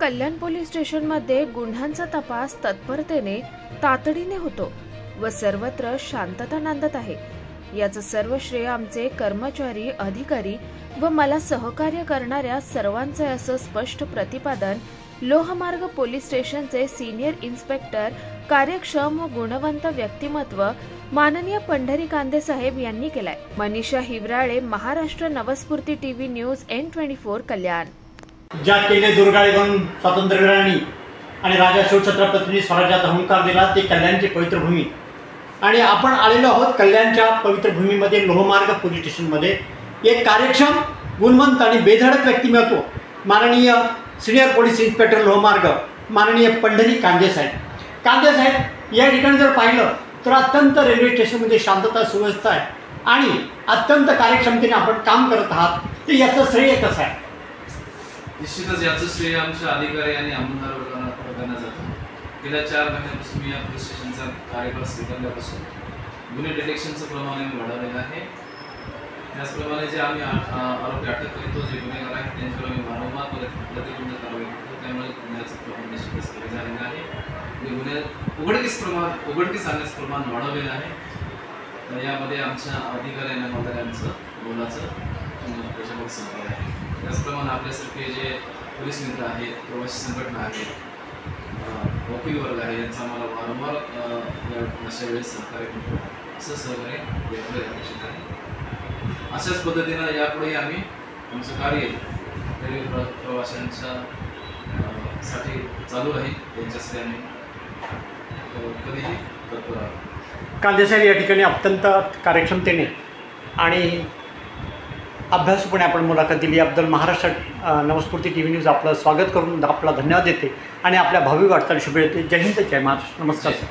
कल्याण police स्टेशनमध्ये गुन्ह्यांचा तपास तत्परतेने तातडीने होतो व सर्वत्र शांतता नांदत आहे। याचं सर्व श्रेय आमचे कर्मचारी, अधिकारी व मला सहकार्य करणाऱ्या सर्वांचे असं स्पष्ट प्रतिपादन लोहमार्ग पोलीस स्टेशनचे सिनियर इन्स्पेक्टर, कार्यक्षम व गुणवंत व्यक्तिमत्व माननीय पंढरी कांदे साहेब यांनी केलाय। Manisha Hivrale, Maharashtra Navsphurti TV news N24 Kalyan. ज्या केले दुर्गाळे घेऊन स्वातंत्र्यवीरांनी आणि राजा शिवछत्रपतींनी स्वराज्यात अहंकार दिला ते कल्याणची पवित्र भूमी आणि आपण आलेलो आहोत कल्याणच्या पवित्र भूमीमध्ये लोहमार्ग पोलीस स्टेशनमध्ये एक कार्यक्षम, गुणवंत आणि बेधडक व्यक्तिमत्व माननीय सिनियर पोलीस इन्स्पेक्टर लोहमार्ग माननीय पंढरी कांदे साहेब या ठिकाणी जर पाहिलं तर अत्यंत रेल्वे स्टेशनमध्ये शांतता सुव्यवस्था आहे आणि अत्यंत कार्यक्षमतेने आपण काम करत आहात। तर याचं श्रेय कसं आहे? निश्चितच याचं श्रेय आमच्या अधिकारी आणि अंमलदार वर्गांना जातं। गेल्या 4 महिन्यापासून मी या पोलीस स्टेशनचा कार्यभार स्वीकारल्यापासून गुन्हे डिटेक्शनचं प्रमाण आम्ही वाढवलेलं आहे। त्याचप्रमाणे जे आम्ही आरोपी अटक करतो, जे गुन्हेगार आहेत त्यांच्यावर आम्ही वारंवार प्रतिबंध कारवाई करतो, त्यामुळे गुन्ह्याचं प्रमाण निश्चितच कमी झालेलं आहे आणि गुन्हे उघडकीस आणण्याचं प्रमाण वाढवलेलं आहे। तर यामध्ये आमच्या अधिकारी आणि अंमलदारांचं मोलाचं त्याच्यामध्ये सहकार्य आहे। त्याचप्रमाणे आपल्यासारखे जे पोलीस मित्र आहेत, प्रवासी संघटना आहेत, वकील वर्ग आहे, यांचा आम्हाला वारंवार अशा वेळेस सहकार्य करतो, असं सहकार्य वेगवेगळ्या अपेक्षित आहे। अशाच पद्धतीनं यापुढे आम्ही आमचं कार्य रेल्वे प्रवाशांच्या साठी चालू आहे, त्यांच्यासाठी आम्ही कधीही तत्पर आहोत। कांदे साहेब या ठिकाणी अत्यंत कार्यक्षमतेने आणि अभ्यासूपणे आपण मुलाखत दिली याबद्दल महाराष्ट्र नवस्फूर्ती टीव्ही न्यूज आपलं स्वागत करून आपला धन्यवाद देते आणि आपल्या भावी वाटचाल शुभेच्छा। जय हिंद, जय महाराष्ट्र, नमस्कार सर।